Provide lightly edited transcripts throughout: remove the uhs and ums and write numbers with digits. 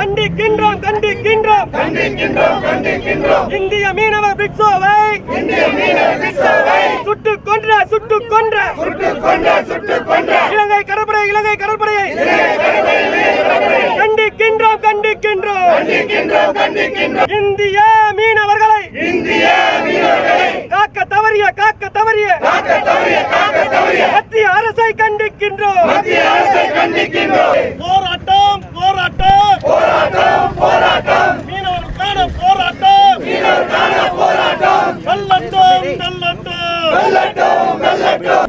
கண்டிக்கின்றோம் கண்டிக்கின்றோம் கண்டிக்கின்றோம் கண்டிக்கின்றோம் இந்திய மீனவர் பிட்சோவை சுட்டுக் கொன்ற இலங்கை கடற்படையை கண்டிக்கின்றோம் கண்டிக்கின்றோம் இந்திய மீனவர்களை காக்க தவறிய மத்திய அரசை கண்டிக்கின்றோம் போராட்டம் மீனவர்களுக்கான போராட்டம்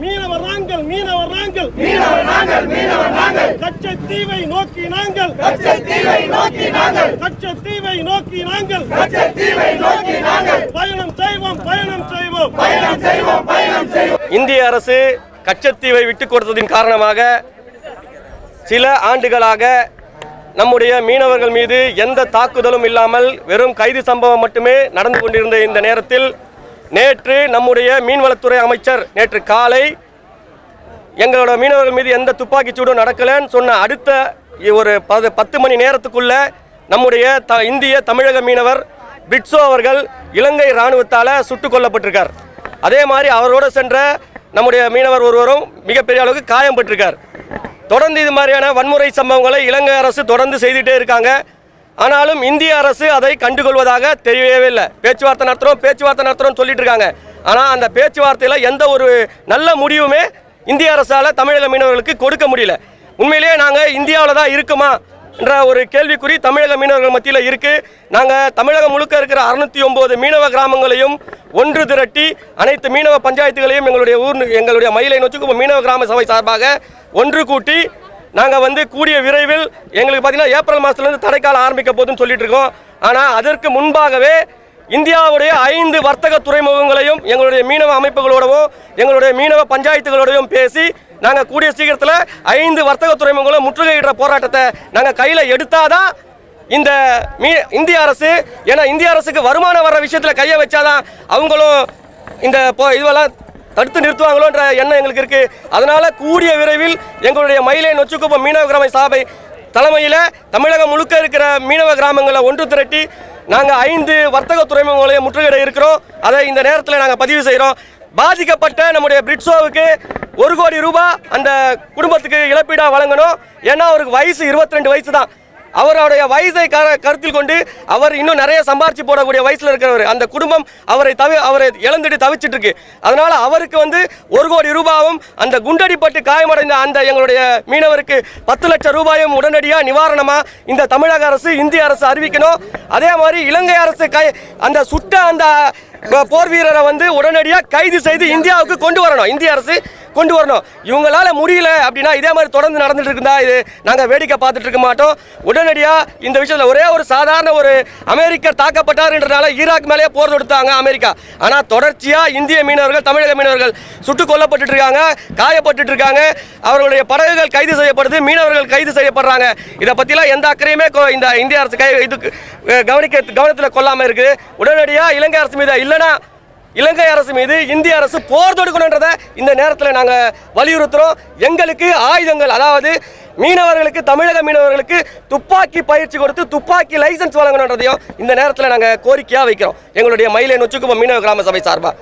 மீனவர் நாங்கள் கச்சத்தீவை நோக்கி நாங்கள் பயணம் செய்வோம். இந்திய அரசு கச்சத்தீவை விட்டுக் கொடுத்ததின் காரணமாக சில ஆண்டுகளாக நம்முடைய மீனவர்கள் மீது எந்த தாக்குதலும் இல்லாமல் வெறும் கைது சம்பவம் மட்டுமே நடந்து கொண்டிருந்த இந்த நேரத்தில் நேற்று நம்முடைய மீன்வளத்துறை அமைச்சர் நேற்று காலை எங்களோட மீனவர்கள் மீது எந்த துப்பாக்கிச் சூடும் நடக்கலன்னு சொன்ன அடுத்த ஒரு 10 மணி நேரத்துக்குள்ள நம்முடைய இந்திய தமிழக மீனவர் பிட்சோ அவர்கள் இலங்கை இராணுவத்தால் சுட்டுக் கொல்லப்பட்டிருக்கார். அதே மாதிரி அவரோடு சென்ற நம்முடைய மீனவர் ஒருவரும் மிகப்பெரிய அளவுக்கு காயம் பட்டிருக்கார். தொடர்ந்து இது மாதிரியான வன்முறை சம்பவங்களை இலங்கை அரசு தொடர்ந்து செய்துகிட்டே இருக்காங்க. ஆனாலும் இந்திய அரசு அதை கண்டுகொள்வதாக தெரியவே இல்லை. பேச்சுவார்த்தை நடத்துகிறோம் சொல்லிட்டு இருக்காங்க. ஆனால் அந்த பேச்சுவார்த்தையில் எந்த ஒரு நல்ல முடிவுமே இந்திய அரசால் தமிழக மீனவர்களுக்கு கொடுக்க முடியல. உண்மையிலேயே நாங்கள் இந்தியாவில் தான் இருக்குமா என்ற ஒரு கேள்விக்குறி தமிழக மீனவர்கள் மத்தியில் இருக்குது. நாங்கள் தமிழகம் முழுக்க இருக்கிற 609 மீனவ கிராமங்களையும் ஒன்று திரட்டி அனைத்து மீனவ பஞ்சாயத்துகளையும் எங்களுடைய மயிலை நொச்சிக்குப்பம் மீனவ கிராம சபை சார்பாக ஒன்று கூட்டி நாங்கள் கூடிய விரைவில் எங்களுக்கு பார்த்தீங்கன்னா ஏப்ரல் மாதத்துலேருந்து தடைக்காலம் ஆரம்பிக்க போதுன்னு சொல்லிட்டு இருக்கோம். ஆனால் அதற்கு முன்பாகவே இந்தியாவுடைய 5 வர்த்தக துறைமுகங்களையும் எங்களுடைய மீனவ அமைப்புகளோடவும் எங்களுடைய மீனவ பஞ்சாயத்துகளோடையும் பேசி நாங்கள் கூடிய சீக்கிரத்தில் 5 வர்த்தக துறைமுகங்களும் முற்றுகையிடுற போராட்டத்தை நாங்கள் கையில் எடுத்தாதான் இந்த இந்திய அரசு, ஏன்னா இந்திய அரசுக்கு வருமானம் வர்ற விஷயத்தில் கையை வச்சாதான் அவங்களும் இந்த இதுவெல்லாம் தடுத்து நிறுத்துவாங்களோன்ற எண்ணம் எங்களுக்கு இருக்குது. அதனால் கூடிய விரைவில் எங்களுடைய மயிலை நொச்சிக்குப்பம் மீனவ கிராம சபை தலைமையில் தமிழகம் முழுக்க இருக்கிற மீனவ கிராமங்களை ஒன்று திரட்டி நாங்கள் 5 வர்த்தக துறைமுகங்களையும் முற்றுகையிட இருக்கிறோம். அதை இந்த நேரத்தில் நாங்கள் பதிவு செய்கிறோம். பாதிக்கப்பட்ட நம்முடைய பிட்சோவுக்கு 1 கோடி ரூபாய் அந்த குடும்பத்துக்கு இழப்பீடாக வழங்கணும். ஏன்னா அவருக்கு வயசு 22 வயசு தான். அவருடைய வயசை கருத்தில் கொண்டு அவர் இன்னும் நிறைய சம்பாரிச்சு போடக்கூடிய வயசில் இருக்கிறவர். அந்த குடும்பம் அவரை இழந்துட்டு தவிச்சிட்டு இருக்கு. அதனால அவருக்கு 1 கோடி ரூபாயும் அந்த குண்டடிப்பட்டு காயமடைந்த அந்த எங்களுடைய மீனவருக்கு 10 லட்சம் ரூபாயும் உடனடியாக நிவாரணமாக இந்த தமிழக அரசு இந்திய அரசு அறிவிக்கணும். அதே மாதிரி இலங்கை அரசு அந்த சுட்ட அந்த போர் வீரரை உடனடியாக கைது செய்து இந்தியாவுக்கு கொண்டு வரணும். இந்திய அரசு கொண்டு வரணும். இவங்களால முடியல அப்படின்னா இதே மாதிரி தொடர்ந்து நடந்துட்டு இருந்தா இது நாங்கள் வேடிக்கை பார்த்துட்டு இருக்க மாட்டோம். உடனடியாக இந்த விஷயத்தில் ஒரே ஒரு சாதாரண ஒரு அமெரிக்கர் தாக்கப்பட்டார்ன்றனால ஈராக் மேலேயே போர் தொடுத்தாங்க அமெரிக்கா. ஆனால் தொடர்ச்சியாக இந்திய மீனவர்கள் தமிழக மீனவர்கள் சுட்டுக் கொல்லப்பட்டு இருக்காங்க, காயப்பட்டு இருக்காங்க. அவர்களுடைய படகுகள் கைது செய்யப்படுது, மீனவர்கள் கைது செய்யப்படுறாங்க. இதை பற்றிலாம் எந்த அக்கறையுமே இந்த இந்திய அரசு கவனத்தில் கொள்ளாமல் இருக்குது. உடனடியாக இலங்கை அரசு மீது இல்லைன்னா இலங்கை அரசு மீது இந்திய அரசு போர் தொடுக்கணுன்றதை இந்த நேரத்தில் நாங்கள் வலியுறுத்துகிறோம். எங்களுக்கு ஆயுதங்கள், அதாவது மீனவர்களுக்கு தமிழக மீனவர்களுக்கு துப்பாக்கி பயிற்சி கொடுத்து துப்பாக்கி லைசன்ஸ் வழங்கணுன்றதையும் இந்த நேரத்தில் நாங்கள் கோரிக்கையாக வைக்கிறோம் எங்களுடைய மயிலை நொச்சிக்குப்பம் மீனவ கிராம சபை சார்பாக.